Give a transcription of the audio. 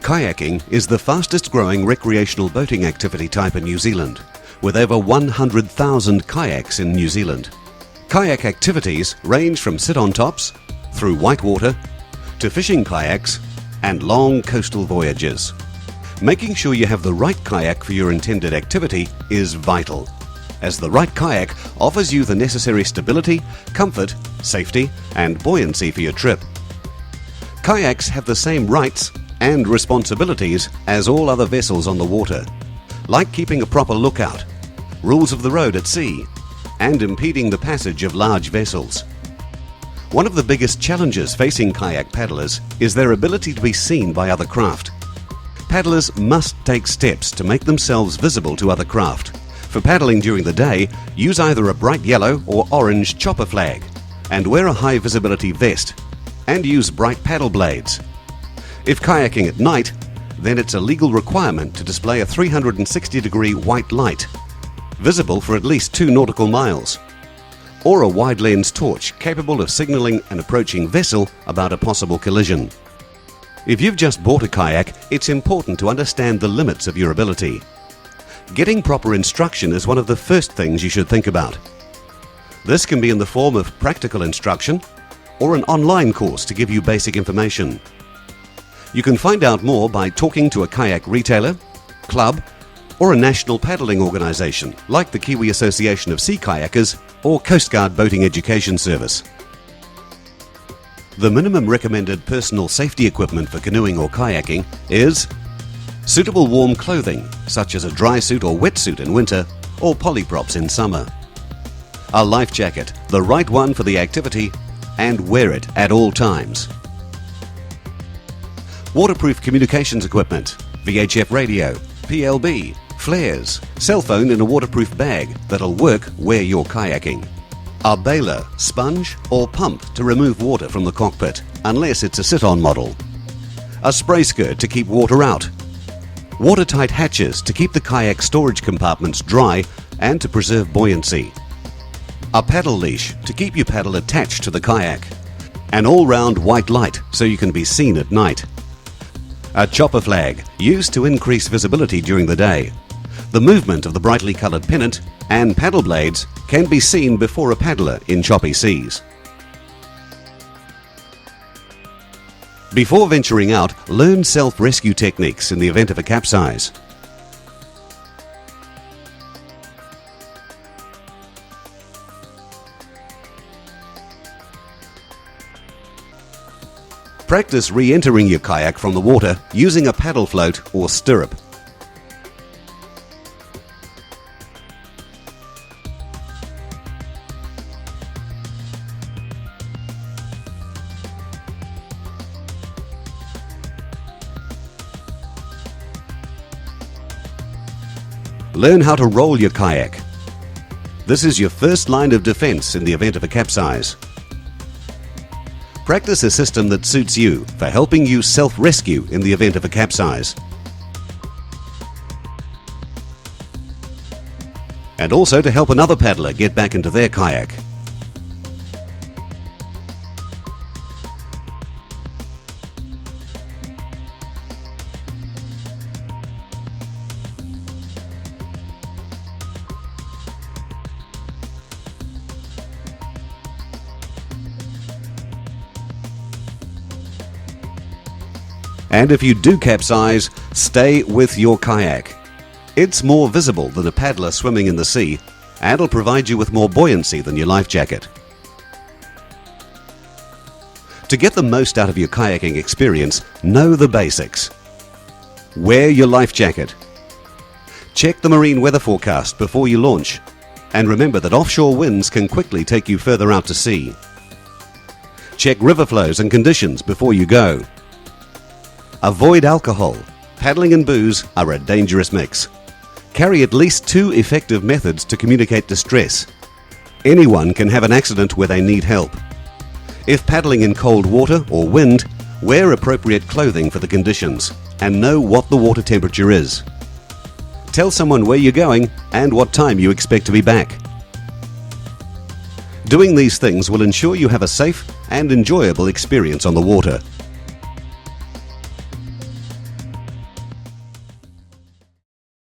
Kayaking is the fastest growing recreational boating activity type in New Zealand, with over 100,000 kayaks in New Zealand. Kayak activities range from sit-on-tops, through whitewater, to fishing kayaks and long coastal voyages. Making sure you have the right kayak for your intended activity is vital, as the right kayak offers you the necessary stability, comfort, safety and buoyancy for your trip. Kayaks have the same rights and responsibilities as all other vessels on the water, like keeping a proper lookout, rules of the road at sea, and impeding the passage of large vessels. One of the biggest challenges facing kayak paddlers is their ability to be seen by other craft. Paddlers must take steps to make themselves visible to other craft. For paddling during the day, use either a bright yellow or orange chopper flag, and wear a high visibility vest, and use bright paddle blades. If kayaking at night, then it's a legal requirement to display a 360-degree white light, visible for at least 2 nautical miles, or a wide lens torch capable of signaling an approaching vessel about a possible collision. If you've just bought a kayak, it's important to understand the limits of your ability. Getting proper instruction is one of the first things you should think about. This can be in the form of practical instruction or an online course to give you basic information. You can find out more by talking to a kayak retailer, club, or a national paddling organisation like the Kiwi Association of Sea Kayakers or Coast Guard Boating Education Service. The minimum recommended personal safety equipment for canoeing or kayaking is suitable warm clothing such as a dry suit or wetsuit in winter or polyprops in summer. A life jacket, the right one for the activity, and wear it at all times. Waterproof communications equipment, VHF radio, PLB, flares, cell phone in a waterproof bag that'll work where you're kayaking. A bailer, sponge or pump to remove water from the cockpit, unless it's a sit-on model. A spray skirt to keep water out. Watertight hatches to keep the kayak storage compartments dry and to preserve buoyancy. A paddle leash to keep your paddle attached to the kayak. An all-round white light so you can be seen at night. A chopper flag, used to increase visibility during the day. The movement of the brightly coloured pennant and paddle blades can be seen before a paddler in choppy seas. Before venturing out, learn self-rescue techniques in the event of a capsize. Practice re-entering your kayak from the water using a paddle float or stirrup. Learn how to roll your kayak. This is your first line of defense in the event of a capsize. Practice a system that suits you for helping you self-rescue in the event of a capsize. And also to help another paddler get back into their kayak. And if you do capsize, stay with your kayak. It's more visible than a paddler swimming in the sea, and will provide you with more buoyancy than your life jacket. To get the most out of your kayaking experience, know the basics. Wear your life jacket. Check the marine weather forecast before you launch, and remember that offshore winds can quickly take you further out to sea. Check river flows and conditions before you go. Avoid alcohol. Paddling and booze are a dangerous mix. Carry at least 2 effective methods to communicate distress. Anyone can have an accident where they need help. If paddling in cold water or wind, wear appropriate clothing for the conditions and know what the water temperature is. Tell someone where you're going and what time you expect to be back. Doing these things will ensure you have a safe and enjoyable experience on the water.